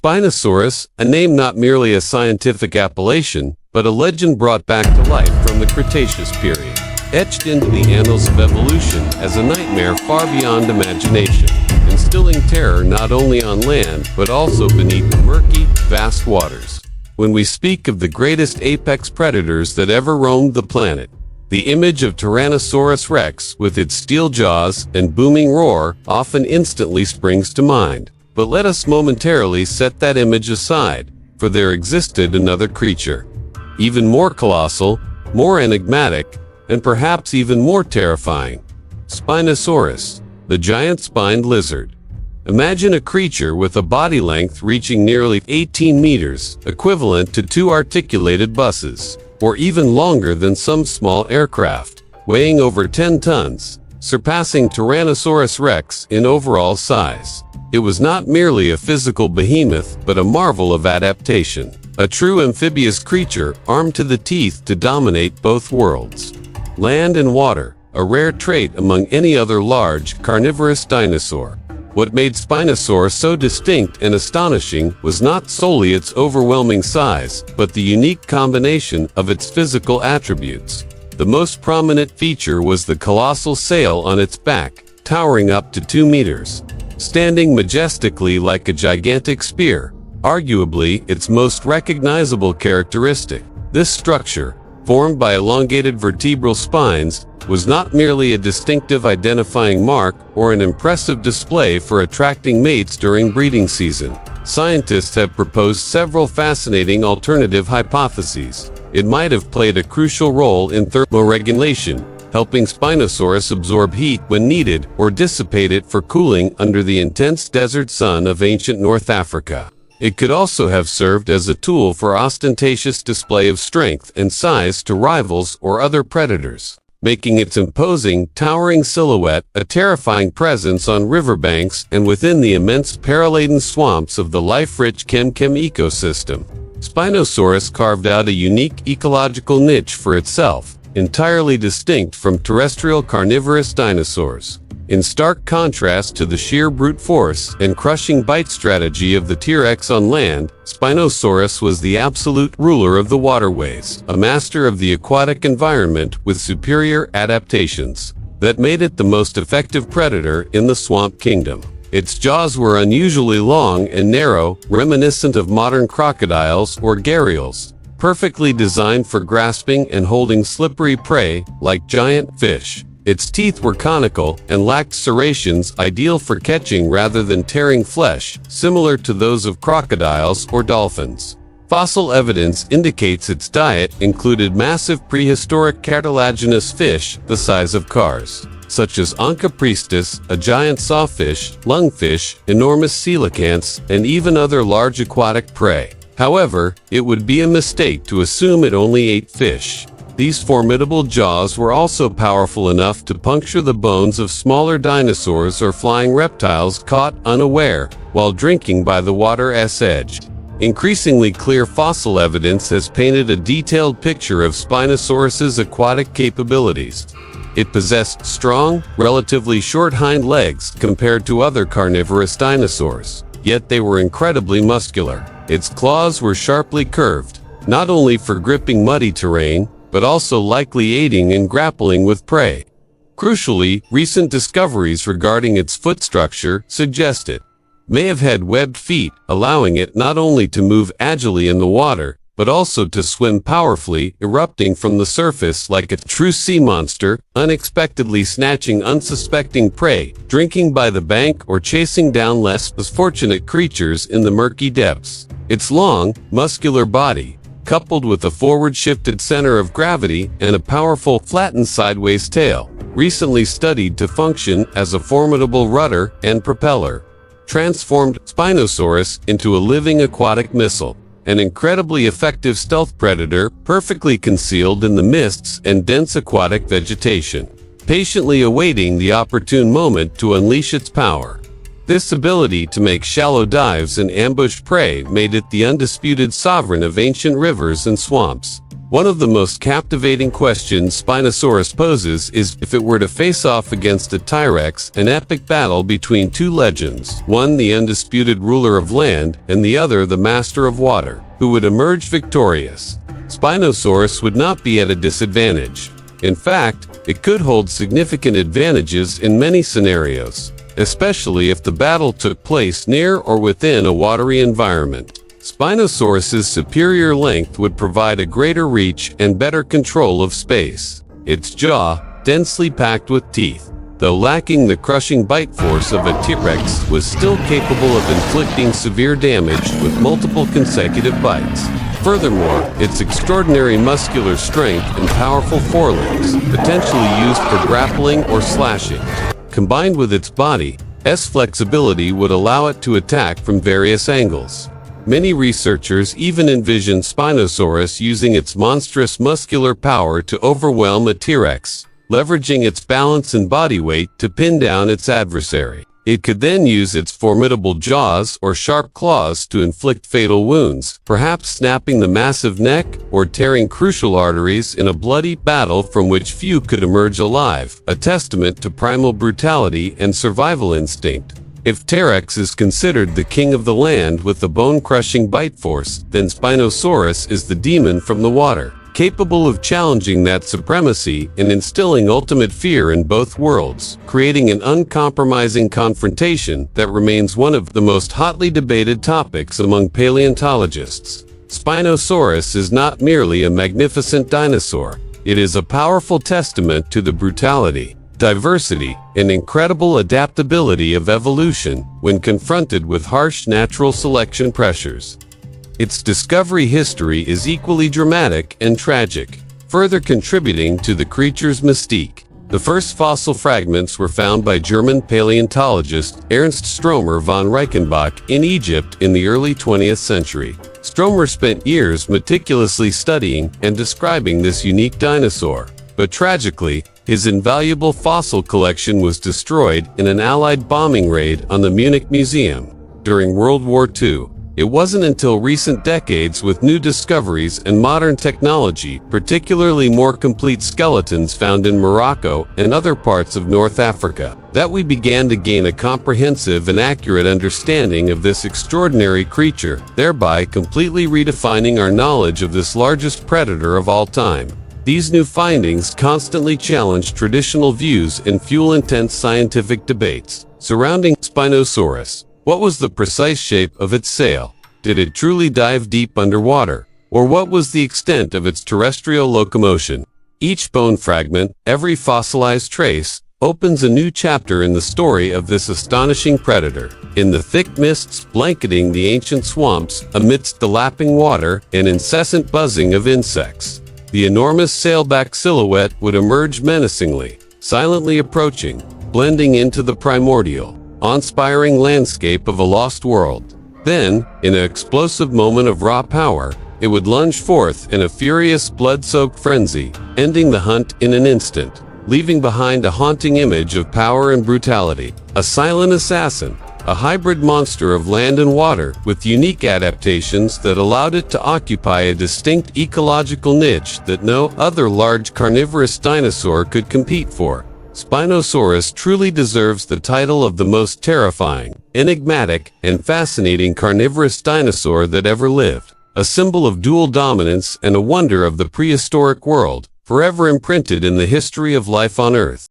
Spinosaurus, a name not merely a scientific appellation, but a legend brought back to life from the Cretaceous period, etched into the annals of evolution as a nightmare far beyond imagination, instilling terror not only on land but also beneath the murky, vast waters. When we speak of the greatest apex predators that ever roamed the planet, the image of Tyrannosaurus rex with its steel jaws and booming roar often instantly springs to mind. But let us momentarily set that image aside, for there existed another creature, even more colossal, more enigmatic, and perhaps even more terrifying. Spinosaurus, the giant-spined lizard. Imagine a creature with a body length reaching nearly 18 meters, equivalent to 2 articulated buses, or even longer than some small aircraft, weighing over 10 tons, surpassing Tyrannosaurus rex in overall size. It was not merely a physical behemoth, but a marvel of adaptation, a true amphibious creature armed to the teeth to dominate both worlds, land and water, a rare trait among any other large, carnivorous dinosaur. What made Spinosaurus so distinct and astonishing was not solely its overwhelming size, but the unique combination of its physical attributes. The most prominent feature was the colossal sail on its back, towering up to 2 meters. Standing majestically like a gigantic spear, arguably its most recognizable characteristic. This structure, formed by elongated vertebral spines, was not merely a distinctive identifying mark or an impressive display for attracting mates during breeding season. Scientists have proposed several fascinating alternative hypotheses. It might have played a crucial role in thermoregulation, helping Spinosaurus absorb heat when needed or dissipate it for cooling under the intense desert sun of ancient North Africa. It could also have served as a tool for ostentatious display of strength and size to rivals or other predators, making its imposing, towering silhouette a terrifying presence on riverbanks and within the immense peril-laden swamps of the life-rich Chem-Chem ecosystem. Spinosaurus carved out a unique ecological niche for itself, entirely distinct from terrestrial carnivorous dinosaurs. In stark contrast to the sheer brute force and crushing bite strategy of the T-Rex on land, Spinosaurus was the absolute ruler of the waterways, a master of the aquatic environment with superior adaptations that made it the most effective predator in the swamp kingdom. Its jaws were unusually long and narrow, reminiscent of modern crocodiles or gharials, perfectly designed for grasping and holding slippery prey like giant fish. Its teeth were conical and lacked serrations, ideal for catching rather than tearing flesh, similar to those of crocodiles or dolphins. Fossil evidence indicates its diet included massive prehistoric cartilaginous fish the size of cars, such as Onca priestis, a giant sawfish, lungfish, enormous coelacanths, and even other large aquatic prey. However, it would be a mistake to assume it only ate fish. These formidable jaws were also powerful enough to puncture the bones of smaller dinosaurs or flying reptiles caught unaware while drinking by the water's edge. Increasingly clear fossil evidence has painted a detailed picture of Spinosaurus's aquatic capabilities. It possessed strong, relatively short hind legs compared to other carnivorous dinosaurs, yet they were incredibly muscular. Its claws were sharply curved, not only for gripping muddy terrain, but also likely aiding in grappling with prey. Crucially, recent discoveries regarding its foot structure suggest it may have had webbed feet, allowing it not only to move agilely in the water, but also to swim powerfully, erupting from the surface like a true sea monster, unexpectedly snatching unsuspecting prey, drinking by the bank or chasing down less fortunate creatures in the murky depths. Its long, muscular body, coupled with a forward-shifted center of gravity and a powerful flattened sideways tail, recently studied to function as a formidable rudder and propeller, transformed Spinosaurus into a living aquatic missile, an incredibly effective stealth predator perfectly concealed in the mists and dense aquatic vegetation, patiently awaiting the opportune moment to unleash its power. This ability to make shallow dives and ambush prey made it the undisputed sovereign of ancient rivers and swamps. One of the most captivating questions Spinosaurus poses is if it were to face off against a T-Rex, an epic battle between two legends, one the undisputed ruler of land and the other the master of water, who would emerge victorious. Spinosaurus would not be at a disadvantage. In fact, it could hold significant advantages in many scenarios, especially if the battle took place near or within a watery environment. Spinosaurus's superior length would provide a greater reach and better control of space. Its jaw, densely packed with teeth, though lacking the crushing bite force of a T-Rex, was still capable of inflicting severe damage with multiple consecutive bites. Furthermore, its extraordinary muscular strength and powerful forelimbs, potentially used for grappling or slashing, combined with its body's flexibility, would allow it to attack from various angles. Many researchers even envision Spinosaurus using its monstrous muscular power to overwhelm a T-Rex, leveraging its balance and body weight to pin down its adversary. It could then use its formidable jaws or sharp claws to inflict fatal wounds, perhaps snapping the massive neck or tearing crucial arteries in a bloody battle from which few could emerge alive, a testament to primal brutality and survival instinct. If T-Rex is considered the king of the land with the bone-crushing bite force, then Spinosaurus is the demon from the water, capable of challenging that supremacy and instilling ultimate fear in both worlds, creating an uncompromising confrontation that remains one of the most hotly debated topics among paleontologists. Spinosaurus is not merely a magnificent dinosaur. It is a powerful testament to the brutality, diversity, and incredible adaptability of evolution when confronted with harsh natural selection pressures. Its discovery history is equally dramatic and tragic, further contributing to the creature's mystique. The first fossil fragments were found by German paleontologist Ernst Stromer von Reichenbach in Egypt in the early 20th century. Stromer spent years meticulously studying and describing this unique dinosaur, but tragically, his invaluable fossil collection was destroyed in an Allied bombing raid on the Munich Museum during World War II. It wasn't until recent decades, with new discoveries and modern technology, particularly more complete skeletons found in Morocco and other parts of North Africa, that we began to gain a comprehensive and accurate understanding of this extraordinary creature, thereby completely redefining our knowledge of this largest predator of all time. These new findings constantly challenge traditional views and fuel intense scientific debates surrounding Spinosaurus. What was the precise shape of its sail? Did it truly dive deep underwater? Or what was the extent of its terrestrial locomotion? Each bone fragment, every fossilized trace, opens a new chapter in the story of this astonishing predator. In the thick mists blanketing the ancient swamps, amidst the lapping water and incessant buzzing of insects, the enormous sailback silhouette would emerge menacingly, silently approaching, blending into the primordial, awe-inspiring landscape of a lost world. Then, in an explosive moment of raw power, it would lunge forth in a furious, blood-soaked frenzy, ending the hunt in an instant, leaving behind a haunting image of power and brutality. A silent assassin, a hybrid monster of land and water with unique adaptations that allowed it to occupy a distinct ecological niche that no other large carnivorous dinosaur could compete for. Spinosaurus truly deserves the title of the most terrifying, enigmatic, and fascinating carnivorous dinosaur that ever lived, a symbol of dual dominance and a wonder of the prehistoric world, forever imprinted in the history of life on Earth.